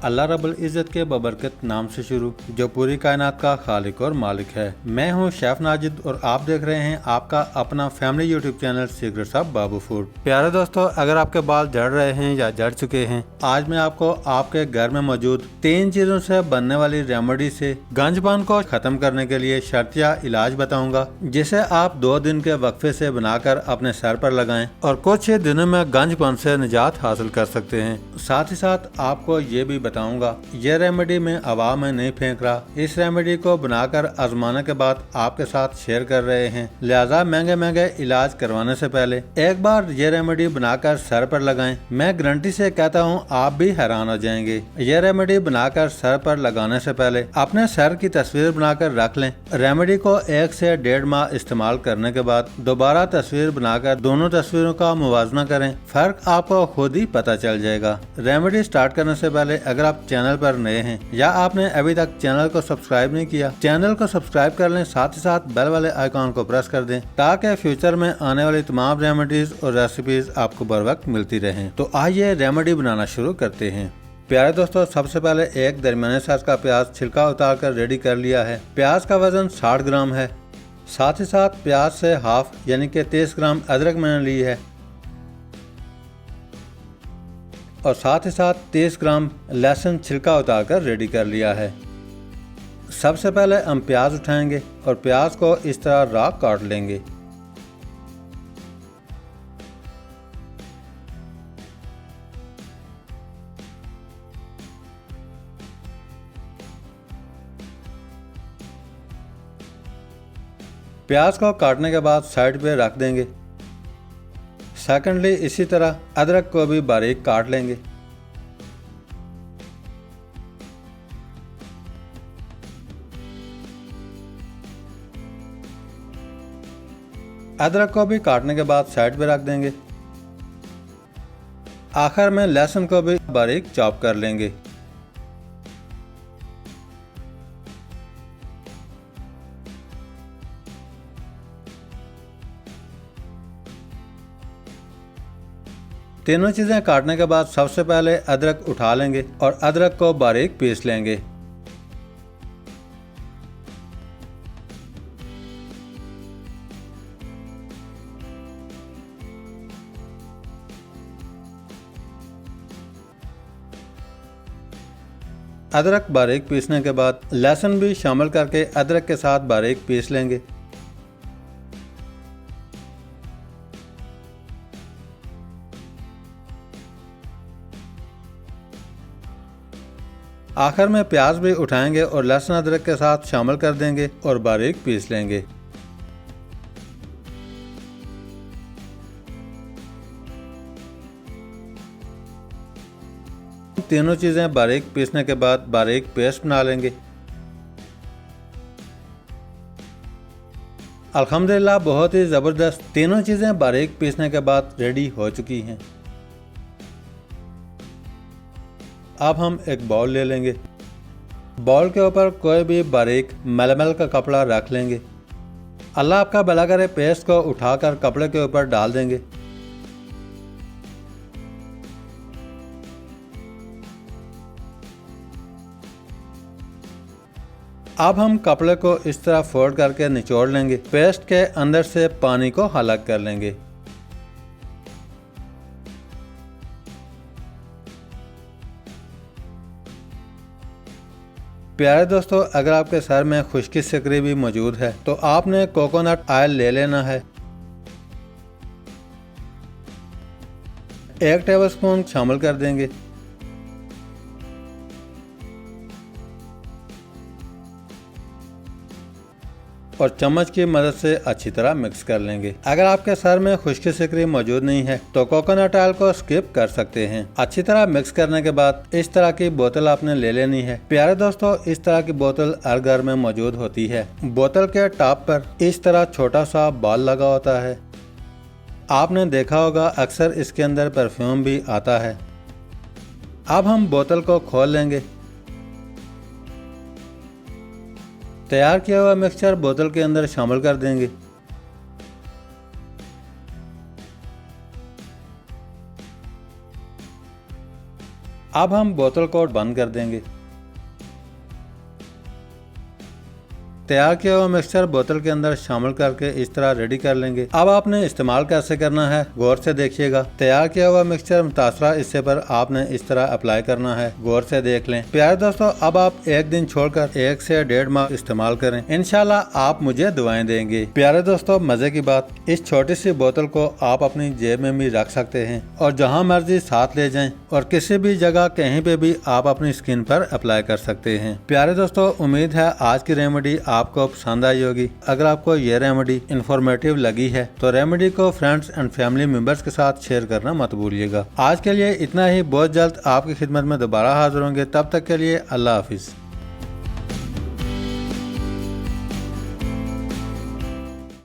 अल्लाह रब्बुल इज़्ज़त के बबरकत नाम से शुरू, जो पूरी कायनात का खालिक और मालिक है। मैं हूं शेफ नाजिद और आप देख रहे हैं आपका अपना family YouTube channel secrets of Babu food. प्यारे दोस्तों, अगर आपके बाल झड़ रहे हैं या झड़ चुके हैं, आज मैं आपको आपके घर में मौजूद 3 चीजों से बनने वाली रेमेडी से गंजपन को खत्म करने के लिए शर्तिया इलाज बताऊंगा, जिसे आप 2 दिन के वक्फे से बनाकर अपने सर पर लगाएं और कुछ ही दिनों में गंजपन से निजात हासिल कर सकते हैं। साथ ही साथ आपको ये भी बताऊंगा, ये रेमेडी मैं हवा में नहीं फेंक रहा। इस रेमेडी को बनाकर आजमाने के बाद आपके साथ शेयर कर रहे हैं, लिहाजा महंगे इलाज करवाने से पहले एक बार ये रेमेडी बनाकर सर पर लगाएं। मैं गारंटी से कहता हूँ आप भी हैरान हो जाएंगे। ये रेमेडी बनाकर सर पर लगाने से पहले अपने सर की तस्वीर बनाकर रख लें। रेमेडी को 1 से 1.5 माह इस्तेमाल करने के बाद दोबारा तस्वीर बनाकर दोनों तस्वीरों का मुवाजना करें, फर्क आपको खुद ही पता चल जाएगा। रेमेडी स्टार्ट करने से पहले अगर आप चैनल पर नए हैं या आपने अभी तक चैनल को सब्सक्राइब नहीं किया, चैनल को सब्सक्राइब कर लें, साथ ही साथ बेल वाले आइकॉन को प्रेस कर दें ताकि फ्यूचर में आने वाली तमाम रेमेडीज और रेसिपीज आपको बर वक्त मिलती रहें। तो आइए रेमेडी बनाना शुरू करते हैं। प्यारे दोस्तों, सबसे पहले एक दरमियाने साइज का प्याज छिलका उतार कर रेडी कर लिया है। प्याज का वजन 60 ग्राम है। साथ ही साथ प्याज से हाफ यानी कि 30 ग्राम अदरक मैंने ली है और साथ ही साथ 30 ग्राम लहसुन छिलका उतार कर रेडी कर लिया है। सबसे पहले हम प्याज उठाएंगे और प्याज को इस तरह राख काट लेंगे। प्याज को काटने के बाद साइड पे रख देंगे। सेकेंडली इसी तरह अदरक को भी बारीक काट लेंगे। अदरक को भी काटने के बाद साइड पे रख देंगे। आखिर में लहसुन को भी बारीक चॉप कर लेंगे। तीनों चीजें काटने के बाद सबसे पहले अदरक उठा लेंगे और अदरक को बारीक पीस लेंगे। अदरक बारीक पीसने के बाद लहसुन भी शामिल करके अदरक के साथ बारीक पीस लेंगे। आखिर में प्याज भी उठाएंगे और लहसुन अदरक के साथ शामिल कर देंगे और बारीक पीस लेंगे। तीनों चीजें बारीक पीसने के बाद बारीक पेस्ट बना लेंगे। अल्हम्दुलिल्लाह बहुत ही जबरदस्त तीनों चीजें बारीक पीसने के बाद रेडी हो चुकी हैं। अब हम एक बाउल ले लेंगे। बाउल के ऊपर कोई भी बारीक मलमल का कपड़ा रख लेंगे। अल्लाह आपका भला करे, पेस्ट को उठाकर कपड़े के ऊपर डाल देंगे। अब हम कपड़े को इस तरह फोल्ड करके निचोड़ लेंगे। पेस्ट के अंदर से पानी को अलग कर लेंगे। प्यारे दोस्तों, अगर आपके सर में खुश्की सिकरी भी मौजूद है तो आपने कोकोनट ऑयल ले लेना है। 1 टेबलस्पून शामिल कर देंगे और चम्मच की मदद से अच्छी तरह मिक्स कर लेंगे। अगर आपके सर में खुश्की सिकरी मौजूद नहीं है तो कोकोनट ऑयल को स्किप कर सकते हैं। अच्छी तरह मिक्स करने के बाद इस तरह की बोतल आपने ले लेनी है। प्यारे दोस्तों, इस तरह की बोतल हर घर में मौजूद होती है। बोतल के टॉप पर इस तरह छोटा सा बॉल लगा होता है। आपने देखा होगा अक्सर इसके अंदर परफ्यूम भी आता है। अब हम बोतल को खोल लेंगे। तैयार किया हुआ मिक्सचर बोतल के अंदर शामिल कर देंगे। अब हम बोतल को बंद कर देंगे। तैयार किया हुआ मिक्सचर बोतल के अंदर शामिल करके इस तरह रेडी कर लेंगे। अब आपने इस्तेमाल कैसे करना है गौर से देखिएगा। तैयार किया हुआ मिक्सचर मुतासरा हिस्से पर आपने इस तरह अप्लाई करना है, गौर से देख लें। प्यारे दोस्तों, अब आप एक दिन छोड़कर 1 से 1.5 माह इस्तेमाल करें, इंशाल्लाह आप मुझे दुआएं देंगे। प्यारे दोस्तों, मजे की बात, इस छोटी सी बोतल को आप अपनी जेब में भी रख सकते हैं और जहाँ मर्जी साथ ले जाएं और किसी भी जगह कहीं पे भी आप अपनी स्किन पर अप्लाई कर सकते हैं। प्यारे दोस्तों, उम्मीद है आज की रेमेडी आपको पसंद आई होगी। अगर आपको ये रेमेडी इंफॉर्मेटिव लगी है तो रेमेडी को फ्रेंड्स एंड फैमिली मेंबर्स के साथ शेयर करना मत भूलिएगा। आज के लिए इतना ही, बहुत जल्द आपकी खिदमत में दोबारा हाजिर होंगे। तब तक के लिए अल्लाह हाफिज।